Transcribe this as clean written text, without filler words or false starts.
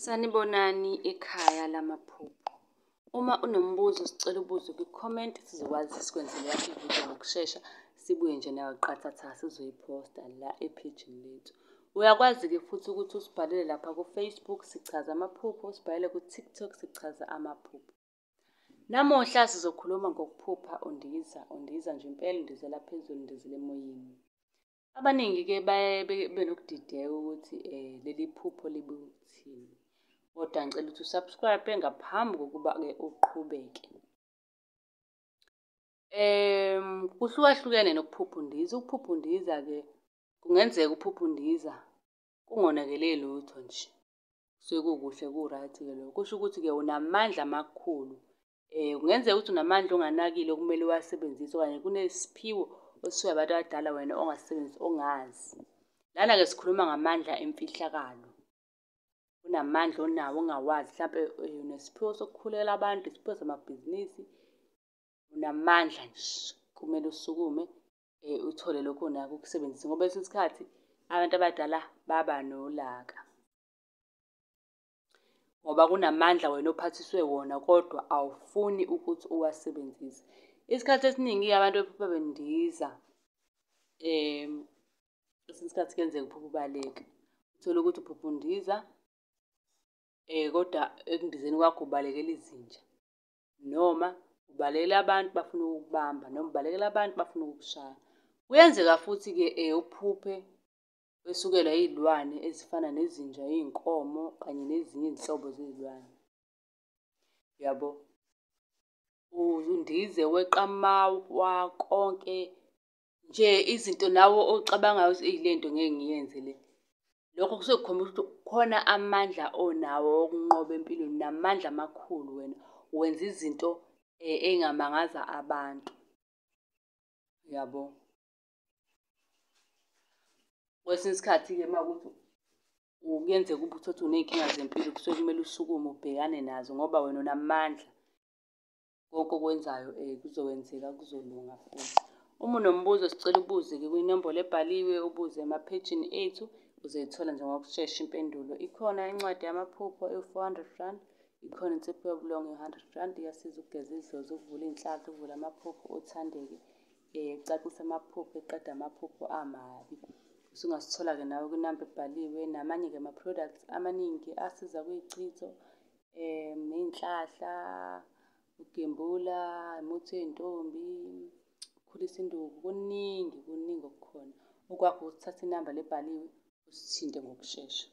Sanibonani ekhaya lamaphupho. Uma unombuzo sicela ubuze kwi-comment sizokwazi sikwenzele yakho ividiyo ngokushesha. Sibuye nje nayo qathatha sizoyiphosta la ephejini lethu. Uyakwazi-ke futhi ukuthi usibhalele lapha ku-Facebook sichaza amaphupho, usibhalele ku-TikTok sichaza amaphupho. Namuhla sizokhuluma ngokuphupha undiza, undiza nje impela undizela phezulu, undizela emoyeni. Abaningi-ke baye benokudideka ukuthi leli phupho libe ukuthini. Kodwa ngicela ukuthi usubscribe ngaphambi kokuba-ke uqhubeke. Kuhlukahlukene nokuphupha undiza. Ukuphupha undiza-ke kungenzeka uphupha undiza kungonakele lutho nje. Kusuke kukuhle ku-right-ke lokho. Kusho ukuthi-ke unamandla amakhulu. Kungenzeka ukuthi unamandla onganakile okumele uwasebenzise okanye kunesiphiwo osiphiwe abantu abadala wena ongasisebenzisi ongazi. Lana-ke sikhuluma ngamandla emfihlakalo. Unamandla onawo ongawazi, mhlampe unesiphiwo sokukhulekela abantu, isiphiwo samabhizinisi. Unamandla nje, kumele usukume uthole lokho onakho ukusebenzisa. Ngoba kwesinye isikhathi abantu abadala baba nolaka. Ngoba kunamandla wena ophathiswe wona kodwa awufuni ukuthi uwasebenzise. Isikhathi esiningi abantu bephupha bendiza, kwesinye isikhathi kuyenzeka uphuphe ubaleke. Uthole ukuthi uphupha undiza kodwa ekundizeni kwakho ubalekela izinja. Noma ubalekela abantu bafuna ukukubamba, noma ubalekela abantu bafuna ukukushaya. Kuyenzeka futhi-ke uphuphe wesukelwa iy'lwane ezifana nezinja, iy'nkomo kanye nezinye izinhlobo zey'lwane. Yabo? Undize weqa amawa konke nje izinto nawe ocabangayo ukuthi le nto ngeke ngiyenze le. Lokho kusuke kukhombisa ukuthi kukhona amandla onawo wokunqoba empilweni. Unamandla amakhulu wena, wenza izinto ey'ngamangaza abantu. Yabo? Kwesinye isikhathi-ke uma kuwukuthi kuyenzeka uthole uney'nkinga zempilo kusuke kumele usukume ubhekane nazo ngoba wena unamandla. Konke okwenzayo kuzokwenzeka kuzolunga futhi. Uma unombuzo sicela ubuze-ke kwinombolo ebhaliwe, ubuze emaphejini ethu uzoyithola nje ngokushesha impendulo. Ikhona incwadi yamaphupho ewu-R400, ikhona insipho yobulongwe ewu-R100. Iyasiza ukugeza idlozi, ukuvula iy'nhlahla, ukuvula amaphupho, uthandeke, ecacisa amaphupho, eqeda amaphupho amabi. Usungasithola-ke nawe kwinamba ebhaliwe. Namanye-ke ama-products amaningi asiza kuy'chitho, ney'nhlahla, ukugembula, umuthi wey'ntombi, ukukhulisa induku. Kuningi okukhona. Okwakho ukuthatha inamba le ebhaliwe usithinte ngokushesha.